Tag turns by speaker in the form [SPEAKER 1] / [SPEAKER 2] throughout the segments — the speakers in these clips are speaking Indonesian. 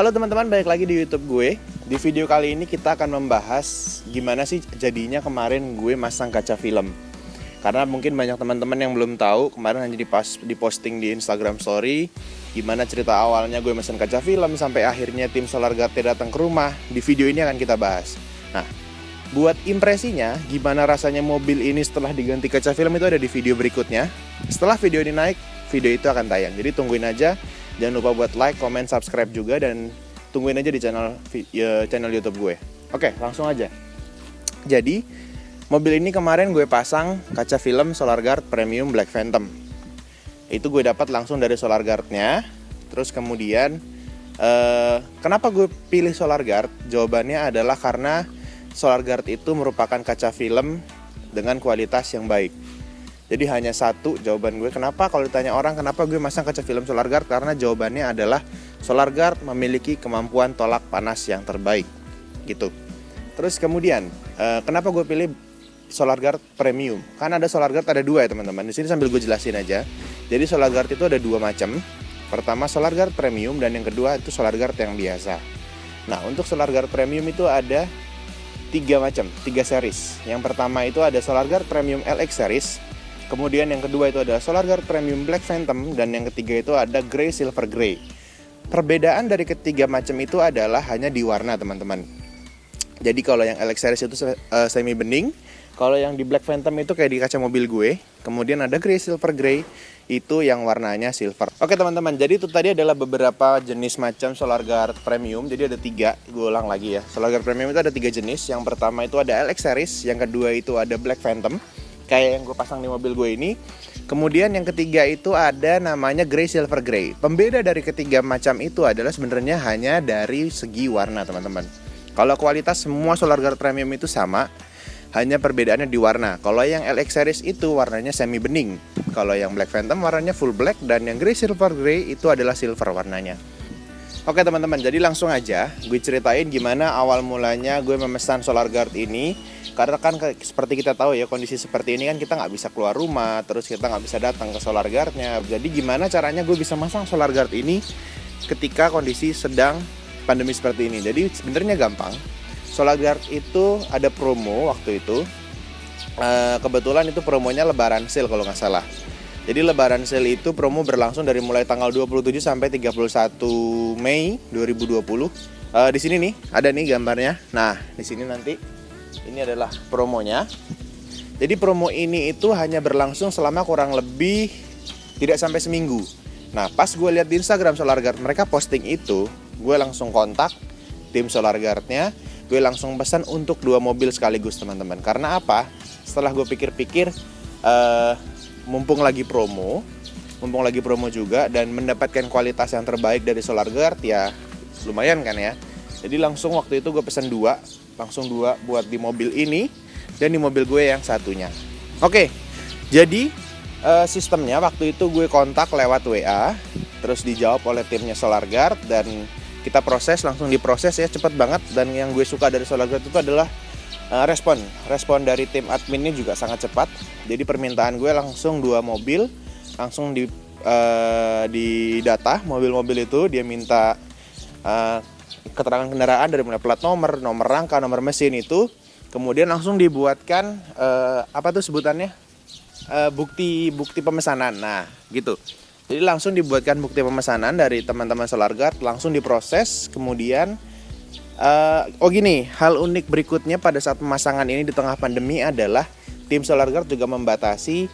[SPEAKER 1] Halo teman-teman, balik lagi di YouTube gue. Di video kali ini kita akan membahas gimana sih jadinya kemarin gue masang kaca film. Karena mungkin banyak teman-teman yang belum tahu, kemarin hanya diposting di Instagram Story gimana cerita awalnya gue masang kaca film sampai akhirnya tim Solar Guard datang ke rumah. Di video ini akan kita bahas. Nah, buat impresinya, gimana rasanya mobil ini setelah diganti kaca film itu ada di video berikutnya. Setelah video ini naik, video itu akan tayang. Jadi tungguin aja. Jangan lupa buat like, comment, subscribe juga, dan tungguin aja di channel YouTube gue. Oke, langsung aja. Jadi, mobil ini kemarin gue pasang kaca film Solar Guard Premium Black Phantom. Itu gue dapat langsung dari Solar Guard-nya. Terus kemudian, kenapa gue pilih Solar Guard? Jawabannya adalah karena Solar Guard itu merupakan kaca film dengan kualitas yang baik. Jadi hanya satu jawaban gue. Kenapa kalau ditanya orang kenapa gue masang kaca film Solar Guard? Karena jawabannya adalah Solar Guard memiliki kemampuan tolak panas yang terbaik. Gitu. Terus kemudian kenapa gue pilih Solar Guard Premium? Kan ada Solar Guard ada dua ya teman-teman. Di sini sambil gue jelasin aja. Jadi Solar Guard itu ada dua macam. Pertama Solar Guard Premium dan yang kedua itu Solar Guard yang biasa. Nah untuk Solar Guard Premium itu ada tiga series. Yang pertama itu ada Solar Guard Premium LX series. Kemudian yang kedua itu ada Solar Guard Premium Black Phantom. Dan yang ketiga itu ada Grey Silver Grey. Perbedaan dari ketiga macam itu adalah hanya di warna teman-teman. Jadi kalau yang LX series itu semi bening. Kalau yang di Black Phantom itu kayak di kaca mobil gue. Kemudian ada Grey Silver Grey, itu yang warnanya silver. Oke teman-teman, jadi itu tadi adalah beberapa jenis macam Solar Guard Premium. Jadi ada tiga, gue ulang lagi ya. Solar Guard Premium itu ada tiga jenis. Yang pertama itu ada LX series. Yang kedua itu ada Black Phantom, kayak yang gue pasang di mobil gue ini. Kemudian yang ketiga itu ada namanya Grey Silver Grey. Pembeda dari ketiga macam itu adalah sebenarnya hanya dari segi warna teman-teman. Kalau kualitas semua Solar Guard Premium itu sama, hanya perbedaannya di warna. Kalau yang LX series itu warnanya semi bening. Kalau yang Black Phantom warnanya full black. Dan yang Grey Silver Grey itu adalah silver warnanya. Oke teman-teman, jadi langsung aja gue ceritain gimana awal mulanya gue memesan Solar Guard ini. Karena kan seperti kita tahu ya, kondisi seperti ini kan kita nggak bisa keluar rumah, terus kita nggak bisa datang ke Solar Guard-nya. Jadi gimana caranya gue bisa masang Solar Guard ini ketika kondisi sedang pandemi seperti ini. Jadi sebenarnya gampang. Solar Guard itu ada promo waktu itu. Kebetulan itu promonya Lebaran Sale kalau nggak salah. Jadi Lebaran Sale itu promo berlangsung dari mulai tanggal 27 sampai 31 Mei 2020. Di sini nih ada nih gambarnya. Nah di sini nanti ini adalah promonya. Jadi promo ini itu hanya berlangsung selama kurang lebih tidak sampai seminggu. Nah pas gue lihat di Instagram Solar Guard mereka posting itu, gue langsung kontak tim Solar Guard-nya. Gue langsung pesan untuk 2 mobil sekaligus teman-teman. Karena apa? Setelah gue pikir-pikir, mumpung lagi promo juga dan mendapatkan kualitas yang terbaik dari Solar Guard ya lumayan kan ya. Jadi langsung waktu itu gue pesan 2, langsung 2 buat di mobil ini dan di mobil gue yang satunya. Oke, jadi sistemnya waktu itu gue kontak lewat WA, terus dijawab oleh timnya Solar Guard dan kita proses, langsung diproses ya, cepet banget. Dan yang gue suka dari Solar Guard itu adalah respon dari tim adminnya juga sangat cepat. Jadi permintaan gue langsung 2 mobil, langsung di data mobil-mobil itu. Dia minta keterangan kendaraan dari mulai plat nomor, nomor rangka, nomor mesin itu. Kemudian langsung dibuatkan apa tuh sebutannya, bukti pemesanan. Nah gitu. Jadi langsung dibuatkan bukti pemesanan dari teman-teman Solar Guard, langsung diproses. Kemudian hal unik berikutnya pada saat pemasangan ini di tengah pandemi adalah tim Solar Guard juga membatasi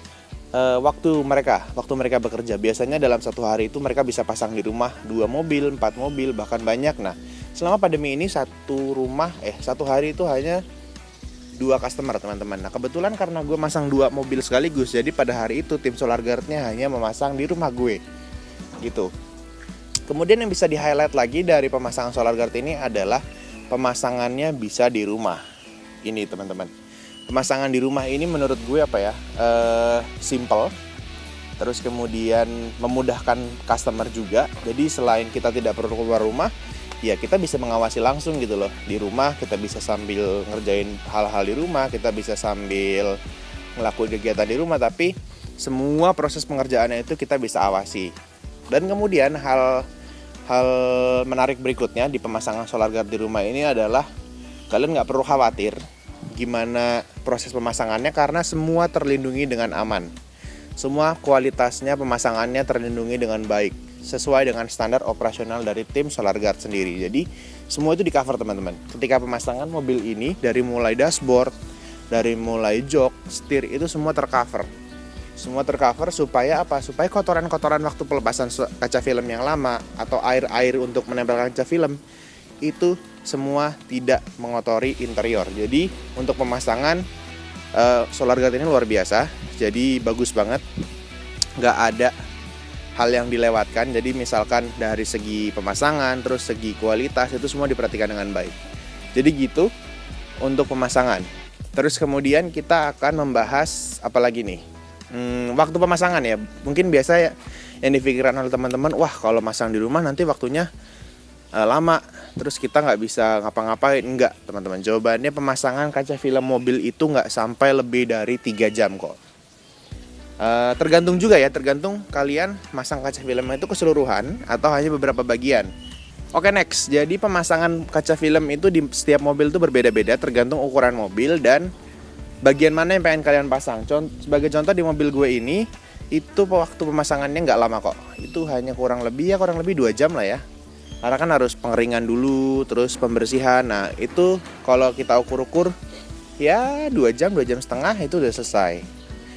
[SPEAKER 1] waktu mereka bekerja. Biasanya dalam satu hari itu mereka bisa pasang di rumah 2 mobil, 4 mobil, bahkan banyak. Nah selama pandemi ini satu hari itu hanya 2 customer teman-teman. Nah kebetulan karena gue masang 2 mobil sekaligus, jadi pada hari itu tim Solar Guard-nya hanya memasang di rumah gue gitu. Kemudian yang bisa di highlight lagi dari pemasangan Solar Guard ini adalah pemasangannya bisa di rumah. Ini teman-teman, pemasangan di rumah ini menurut gue simple. Terus kemudian memudahkan customer juga. Jadi selain kita tidak perlu keluar rumah, ya kita bisa mengawasi langsung gitu loh. Di rumah kita bisa sambil ngerjain hal-hal di rumah, kita bisa sambil ngelakuin kegiatan di rumah, tapi semua proses pengerjaannya itu kita bisa awasi. Dan kemudian hal hal menarik berikutnya di pemasangan solar guard di rumah ini adalah kalian nggak perlu khawatir gimana proses pemasangannya karena semua terlindungi dengan aman. Semua kualitasnya pemasangannya terlindungi dengan baik sesuai dengan standar operasional dari tim Solar Guard sendiri. Jadi semua itu di cover teman-teman. Ketika pemasangan mobil ini dari mulai dashboard, dari mulai jok, setir itu semua tercover. Semua tercover supaya apa? Supaya kotoran-kotoran waktu pelepasan kaca film yang lama atau air-air untuk menempelkan kaca film itu semua tidak mengotori interior. Jadi untuk pemasangan Solar Guard ini luar biasa. Jadi bagus banget. Nggak ada hal yang dilewatkan. Jadi misalkan dari segi pemasangan, terus segi kualitas itu semua diperhatikan dengan baik. Jadi gitu untuk pemasangan. Terus kemudian kita akan membahas apa lagi nih? Waktu pemasangan ya. Mungkin biasa ya yang dipikiran oleh teman-teman, wah kalau masang di rumah nanti waktunya lama, terus kita nggak bisa ngapa-ngapain. Enggak teman-teman, jawabannya pemasangan kaca film mobil itu nggak sampai lebih dari 3 jam kok. Tergantung juga ya, tergantung kalian masang kaca film itu keseluruhan atau hanya beberapa bagian. Oke, next. Jadi pemasangan kaca film itu di setiap mobil itu berbeda-beda tergantung ukuran mobil dan bagian mana yang pengen kalian pasang. Sebagai contoh di mobil gue ini, itu waktu pemasangannya nggak lama kok. Itu hanya kurang lebih 2 jam lah ya. Karena kan harus pengeringan dulu, terus pembersihan. Nah itu kalau kita ukur-ukur ya 2 jam setengah itu udah selesai.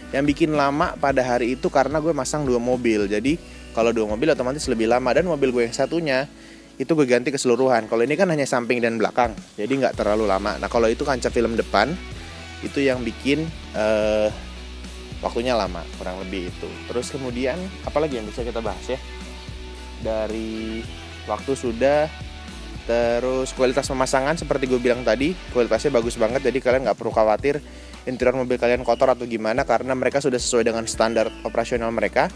[SPEAKER 1] Yang bikin lama pada hari itu karena gue masang 2 mobil. Jadi kalau 2 mobil otomatis lebih lama. Dan mobil gue yang satunya itu gue ganti keseluruhan. Kalau ini kan hanya samping dan belakang, jadi nggak terlalu lama. Nah kalau itu kaca film depan, itu yang bikin waktunya lama, kurang lebih itu. Terus kemudian apalagi yang bisa kita bahas ya? Dari waktu sudah, terus kualitas pemasangan seperti gue bilang tadi, kualitasnya bagus banget. Jadi kalian nggak perlu khawatir interior mobil kalian kotor atau gimana, karena mereka sudah sesuai dengan standar operasional mereka.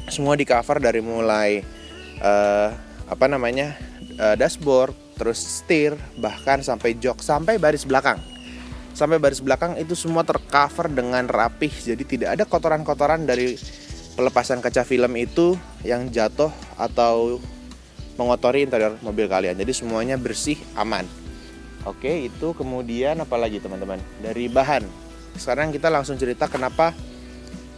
[SPEAKER 1] Semua di cover dari mulai dashboard, terus setir, bahkan sampai jok, sampai baris belakang. Sampai baris belakang itu semua tercover dengan rapih. Jadi tidak ada kotoran-kotoran dari pelepasan kaca film itu yang jatuh atau mengotori interior mobil kalian. Jadi semuanya bersih, aman. Oke, itu kemudian apalagi teman-teman? Dari bahan. Sekarang kita langsung cerita kenapa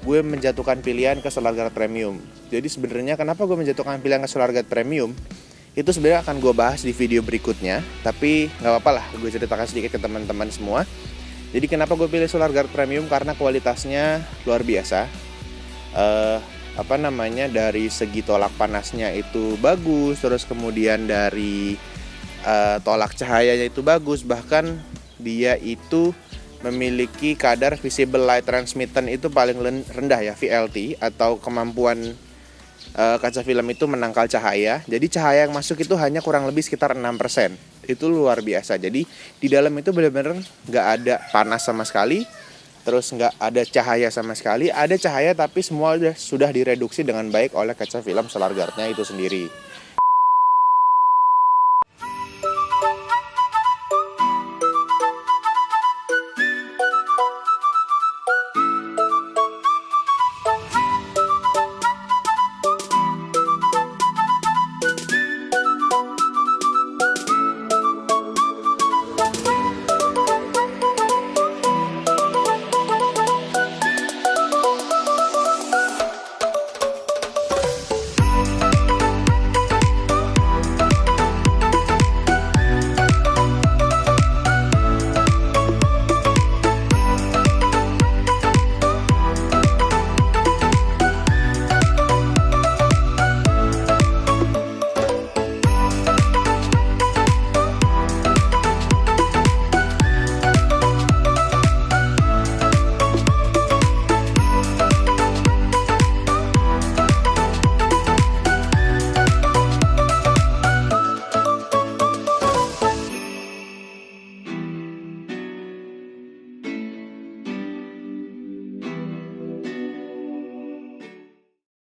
[SPEAKER 1] gue menjatuhkan pilihan ke Solar Guard Premium. Jadi sebenarnya kenapa gue menjatuhkan pilihan ke Solar Guard Premium? Itu sebenarnya akan gue bahas di video berikutnya. Tapi nggak apa-apa lah, gue ceritakan sedikit ke teman-teman semua. Jadi kenapa gue pilih Solar Guard Premium? Karena kualitasnya luar biasa. Dari segi tolak panasnya itu bagus, terus kemudian dari tolak cahayanya itu bagus, bahkan dia itu memiliki kadar visible light transmittance itu paling rendah ya, VLT, atau kemampuan kaca film itu menangkal cahaya. Jadi cahaya yang masuk itu hanya kurang lebih sekitar 6%. Itu luar biasa. Jadi di dalam itu benar-benar nggak ada panas sama sekali, terus nggak ada cahaya sama sekali. Ada cahaya tapi semua sudah direduksi dengan baik oleh kaca film Solar Guard-nya itu sendiri.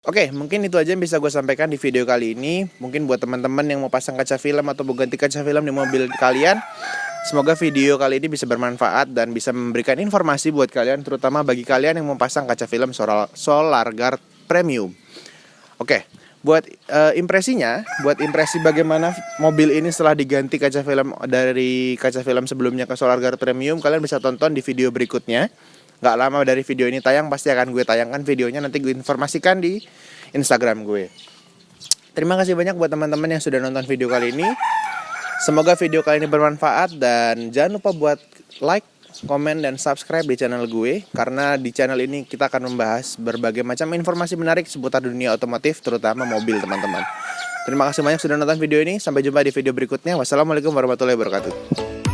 [SPEAKER 1] Oke, mungkin itu aja yang bisa gue sampaikan di video kali ini. Mungkin buat teman-teman yang mau pasang kaca film atau mau ganti kaca film di mobil kalian, semoga video kali ini bisa bermanfaat dan bisa memberikan informasi buat kalian, terutama bagi kalian yang mau pasang kaca film Solar Guard Premium. Oke, Buat impresinya, buat impresi bagaimana mobil ini setelah diganti kaca film dari kaca film sebelumnya ke Solar Guard Premium, kalian bisa tonton di video berikutnya. Gak lama dari video ini tayang, pasti akan gue tayangkan videonya, nanti gue informasikan di Instagram gue. Terima kasih banyak buat teman-teman yang sudah nonton video kali ini. Semoga video kali ini bermanfaat, dan jangan lupa buat like, komen, dan subscribe di channel gue, karena di channel ini kita akan membahas berbagai macam informasi menarik seputar dunia otomotif, terutama mobil, teman-teman. Terima kasih banyak sudah nonton video ini. Sampai jumpa di video berikutnya. Wassalamualaikum warahmatullahi wabarakatuh.